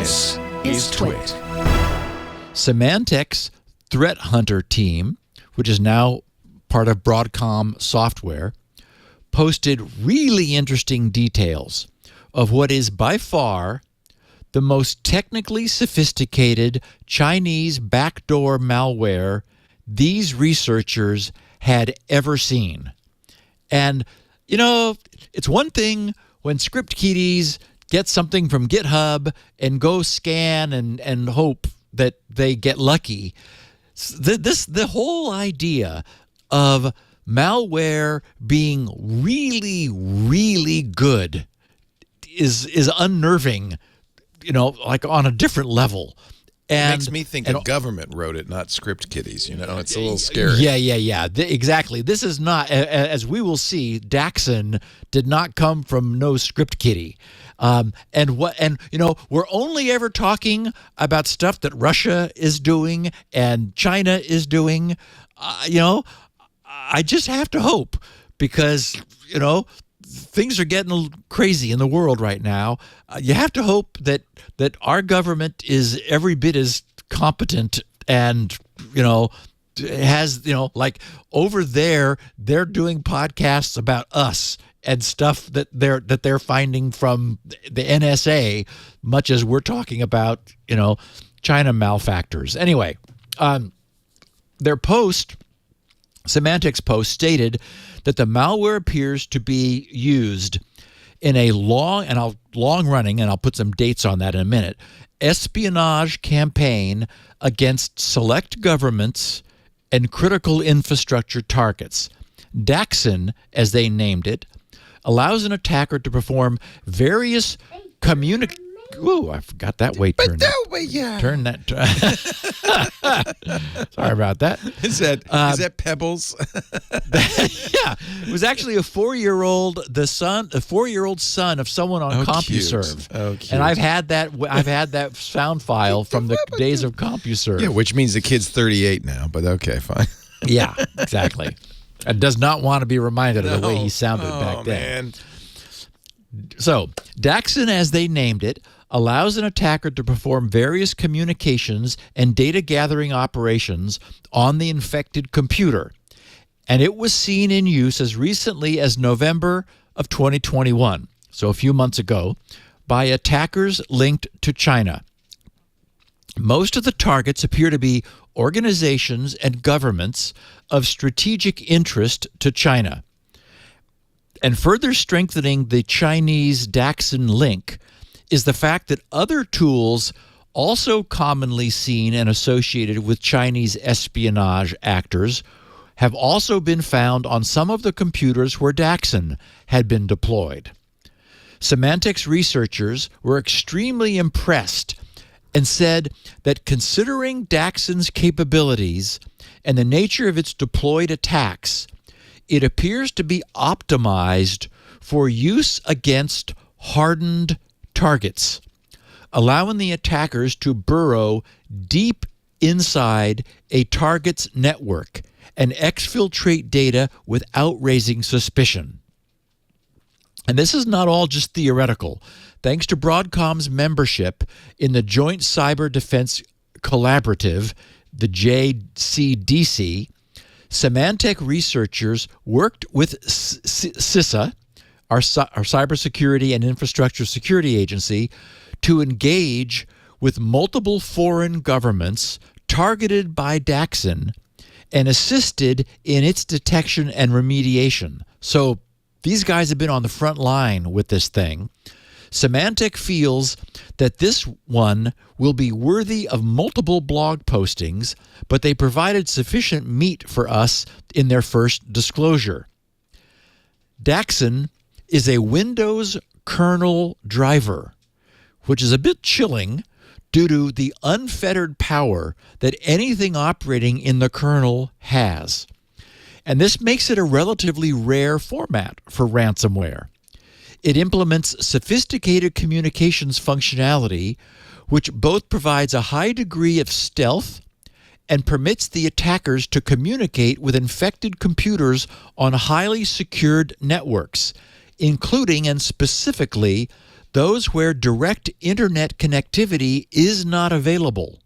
This is TWiT. Symantec's threat hunter team, which is now part of Broadcom Software, posted really interesting details of what is by far the most technically sophisticated Chinese backdoor malware these researchers had ever seen. And, you know, it's one thing when script kiddies get something from GitHub and go scan and hope that they get lucky. The whole idea of malware being really, really good is unnerving, you know, like on a different level. And, it makes me think a government wrote it, not script kiddies. You know, it's a little scary. Yeah. Exactly. This is not, as we will see, Daxin did not come from no script kiddie. And you know, we're only ever talking about stuff that Russia is doing and China is doing. You know, I just have to hope, because, you know, things are getting crazy in the world right now. You have to hope that our government is every bit as competent and, you know, has, you know, like over there, they're doing podcasts about us and stuff that they're finding from the NSA, much as we're talking about, you know, China malfactors. Anyway, their post, Symantec's post, stated that the malware appears to be used in a long-running, and I'll put some dates on that in a minute, espionage campaign against select governments and critical infrastructure targets. Daxin, as they named it, allows an attacker to perform various Ooh, I forgot that weight turned. Turn that. Sorry about that. Is that Pebbles? Yeah, it was actually a 4-year-old son of someone on CompuServe. Oh, cute. And I've had that sound file from the days of CompuServe. Yeah, which means the kid's 38 now. But okay, fine. Yeah, exactly. And does not want to be reminded of the way he sounded back then. Man. So, Daxin, as they named it, allows an attacker to perform various communications and data gathering operations on the infected computer. And it was seen in use as recently as November of 2021, so a few months ago, by attackers linked to China. Most of the targets appear to be organizations and governments of strategic interest to China. And further strengthening the Chinese Daxin link is the fact that other tools also commonly seen and associated with Chinese espionage actors have also been found on some of the computers where Daxin had been deployed. Symantec's researchers were extremely impressed and said that considering Daxin's capabilities and the nature of its deployed attacks, it appears to be optimized for use against hardened targets, allowing the attackers to burrow deep inside a target's network and exfiltrate data without raising suspicion. And this is not all just theoretical. Thanks to Broadcom's membership in the Joint Cyber Defense Collaborative, the JCDC, Symantec researchers worked with CISA, our Cybersecurity and Infrastructure Security Agency, to engage with multiple foreign governments targeted by Daxin and assisted in its detection and remediation. So these guys have been on the front line with this thing. Symantec feels that this one will be worthy of multiple blog postings, but they provided sufficient meat for us in their first disclosure. Daxin is a Windows kernel driver, which is a bit chilling due to the unfettered power that anything operating in the kernel has. And this makes it a relatively rare format for ransomware. It implements sophisticated communications functionality, which both provides a high degree of stealth and permits the attackers to communicate with infected computers on highly secured networks, including and specifically those where direct internet connectivity is not available.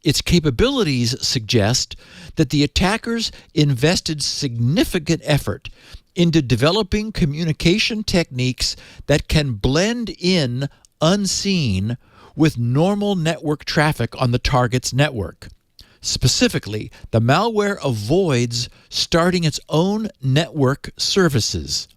Its capabilities suggest that the attackers invested significant effort into developing communication techniques that can blend in unseen with normal network traffic on the target's network. Specifically, the malware avoids starting its own network services.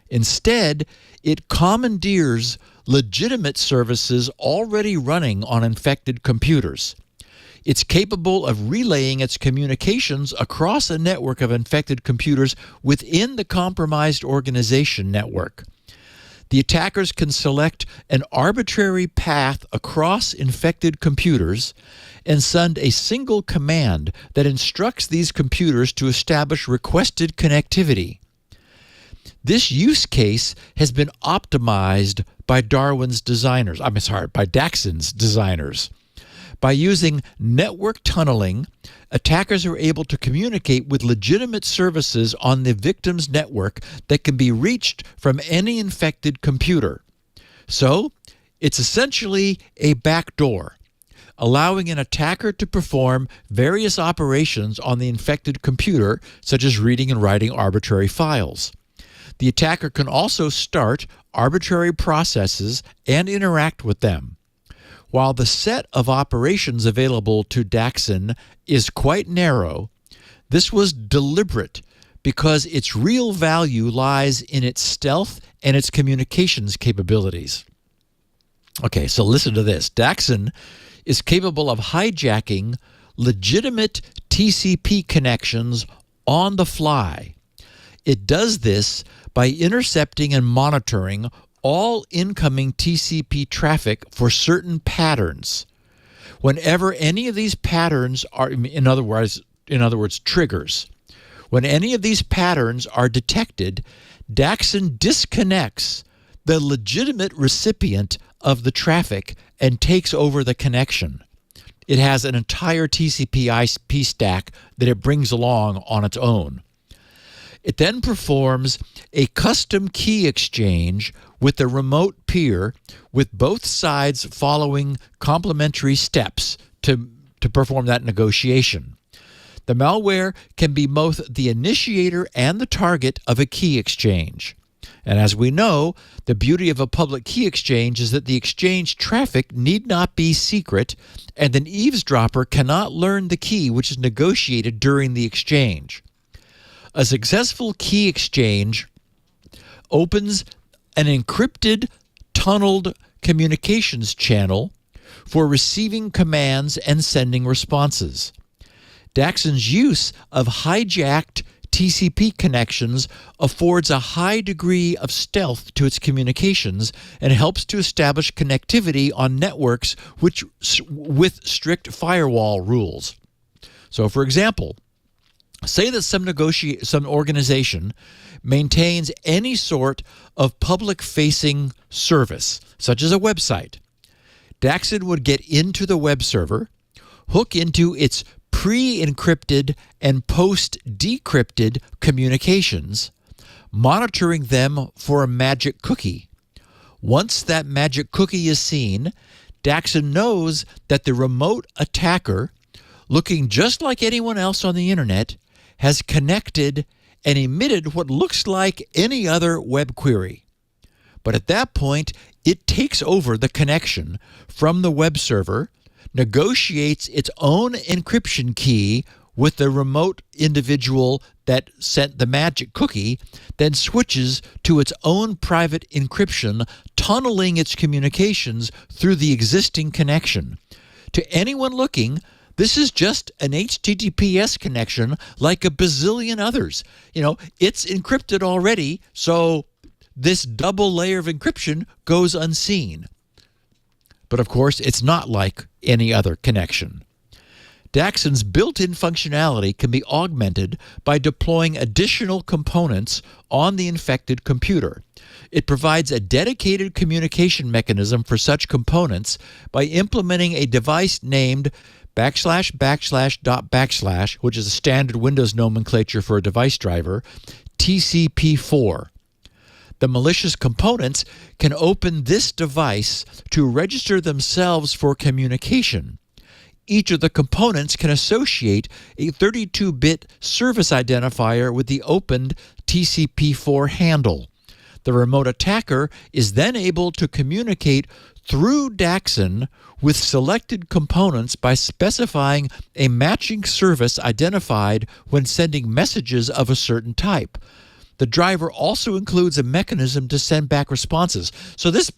Instead, it commandeers legitimate services already running on infected computers. It's capable of relaying its communications across a network of infected computers within the compromised organization network. The attackers can select an arbitrary path across infected computers and send a single command that instructs these computers to establish requested connectivity. This use case has been optimized by Daxin's designers. By using network tunneling, attackers are able to communicate with legitimate services on the victim's network that can be reached from any infected computer. So, it's essentially a backdoor, allowing an attacker to perform various operations on the infected computer, such as reading and writing arbitrary files. The attacker can also start arbitrary processes and interact with them. While the set of operations available to Daxin is quite narrow, this was deliberate because its real value lies in its stealth and its communications capabilities. Okay, so listen to this. Daxin is capable of hijacking legitimate TCP connections on the fly. It does this by intercepting and monitoring all incoming TCP traffic for certain patterns. Whenever any of these patterns are, in other words, triggers, when any of these patterns are detected, Daxin disconnects the legitimate recipient of the traffic and takes over the connection. It has an entire TCP IP stack that it brings along on its own. It then performs a custom key exchange with the remote peer, with both sides following complementary steps to perform that negotiation. The malware can be both the initiator and the target of a key exchange. And as we know, the beauty of a public key exchange is that the exchange traffic need not be secret, and an eavesdropper cannot learn the key which is negotiated during the exchange. A successful key exchange opens an encrypted, tunneled communications channel for receiving commands and sending responses. Daxin's use of hijacked TCP connections affords a high degree of stealth to its communications and helps to establish connectivity on networks with strict firewall rules. So, for example, say that some organization maintains any sort of public-facing service, such as a website. Daxin would get into the web server, hook into its pre-encrypted and post-decrypted communications, monitoring them for a magic cookie. Once that magic cookie is seen, Daxin knows that the remote attacker, looking just like anyone else on the internet, has connected and emitted what looks like any other web query. But at that point, it takes over the connection from the web server, negotiates its own encryption key with the remote individual that sent the magic cookie, then switches to its own private encryption, tunneling its communications through the existing connection. To anyone looking, this is just an HTTPS connection like a bazillion others. It's encrypted already, so this double layer of encryption goes unseen. But of course, it's not like any other connection. Daxin's built-in functionality can be augmented by deploying additional components on the infected computer. It provides a dedicated communication mechanism for such components by implementing a device named //. Which is a standard Windows nomenclature for a device driver, TCP4. The malicious components can open this device to register themselves for communication. Each of the components can associate a 32-bit service identifier with the opened TCP4 handle. The remote attacker is then able to communicate through Daxin with selected components by specifying a matching service identified when sending messages of a certain type. The driver also includes a mechanism to send back responses. So this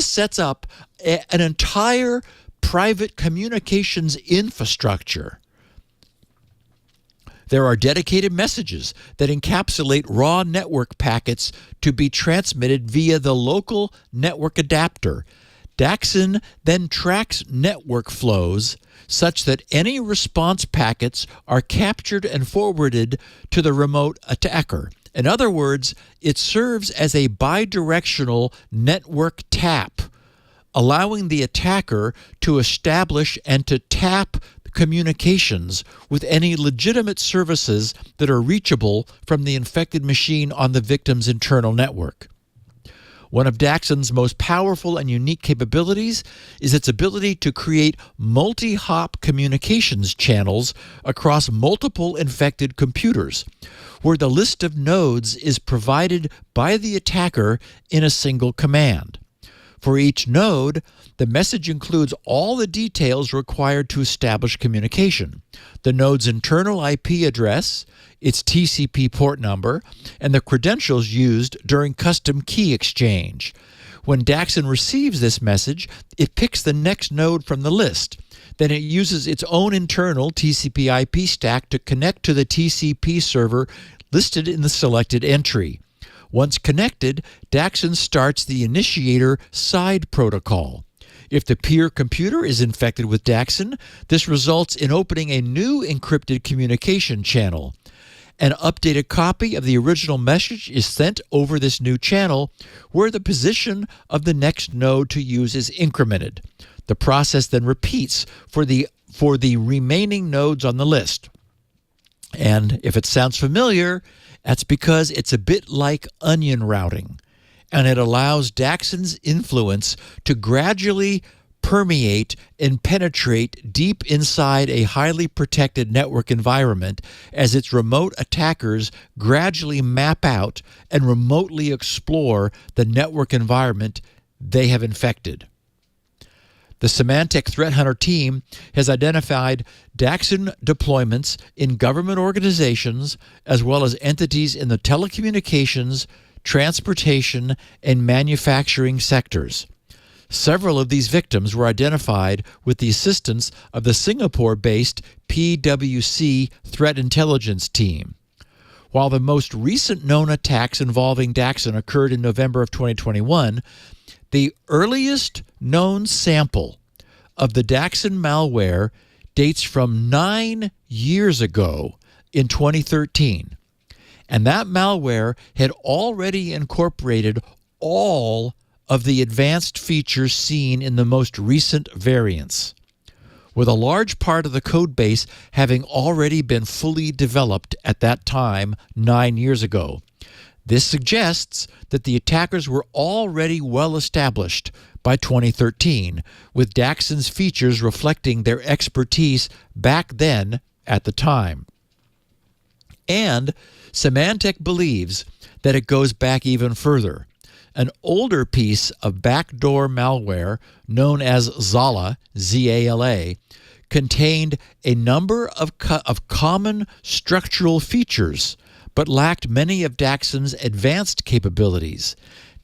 sets up an entire private communications infrastructure. There are dedicated messages that encapsulate raw network packets to be transmitted via the local network adapter. Daxin then tracks network flows such that any response packets are captured and forwarded to the remote attacker. In other words, it serves as a bidirectional network tap, allowing the attacker to establish and to tap communications with any legitimate services that are reachable from the infected machine on the victim's internal network. One of Daxin's most powerful and unique capabilities is its ability to create multi-hop communications channels across multiple infected computers, where the list of nodes is provided by the attacker in a single command. For each node, the message includes all the details required to establish communication: the node's internal IP address, its TCP port number, and the credentials used during custom key exchange. When Daxin receives this message, it picks the next node from the list. Then it uses its own internal TCP IP stack to connect to the TCP server listed in the selected entry. Once connected, Daxin starts the initiator side protocol. If the peer computer is infected with Daxin, this results in opening a new encrypted communication channel. An updated copy of the original message is sent over this new channel, where the position of the next node to use is incremented. The process then repeats for the remaining nodes on the list. And if it sounds familiar, that's because it's a bit like onion routing, and it allows Daxin's influence to gradually permeate and penetrate deep inside a highly protected network environment as its remote attackers gradually map out and remotely explore the network environment they have infected. The Symantec Threat Hunter team has identified Daxin deployments in government organizations as well as entities in the telecommunications, transportation, and manufacturing sectors. Several of these victims were identified with the assistance of the Singapore-based PwC Threat Intelligence team. While the most recent known attacks involving Daxin occurred in November of 2021, the earliest known sample of the Daxin malware dates from 9 years ago in 2013. And that malware had already incorporated all of the advanced features seen in the most recent variants, with a large part of the code base having already been fully developed at that time 9 years ago. This suggests that the attackers were already well established by 2013, with Daxin's features reflecting their expertise back then at the time. And Symantec believes that it goes back even further. An older piece of backdoor malware known as Zala, Z-A-L-A, contained a number of common structural features, but lacked many of Daxin's advanced capabilities.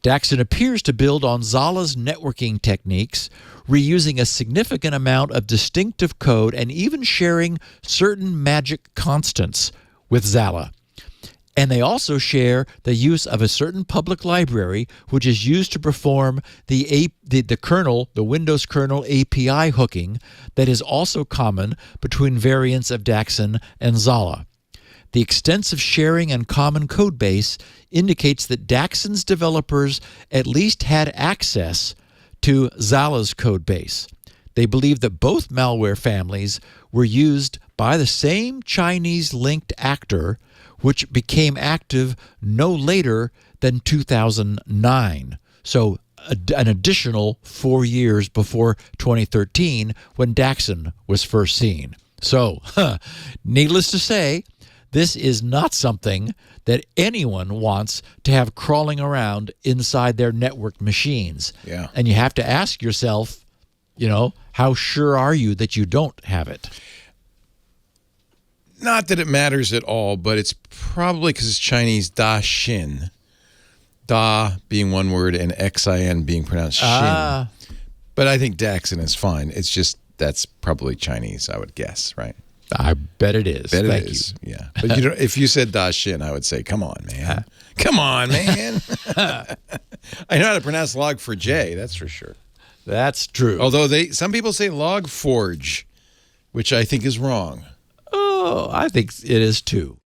Daxin appears to build on Zala's networking techniques, reusing a significant amount of distinctive code and even sharing certain magic constants with Zala. And they also share the use of a certain public library, which is used to perform the Windows kernel API hooking that is also common between variants of Daxin and Zala. The extensive sharing and common code base indicates that Daxin's developers at least had access to Zala's code base. They believe that both malware families were used by the same Chinese-linked actor, which became active no later than 2009. So an additional 4 years before 2013 when Daxin was first seen. So, needless to say, this is not something that anyone wants to have crawling around inside their network machines. Yeah. And you have to ask yourself, how sure are you that you don't have it? Not that it matters at all, but it's probably because it's Chinese Daxin. Da being one word and Xin being pronounced shin. But I think Daxin is fine. It's just that's probably Chinese, I would guess, right? I bet it is. Thank you. Yeah. But if you said Daxin, I would say, come on, man. Come on, man. I know how to pronounce log4j, that's for sure. That's true. Although some people say log forge, which I think is wrong. Oh, I think it is too.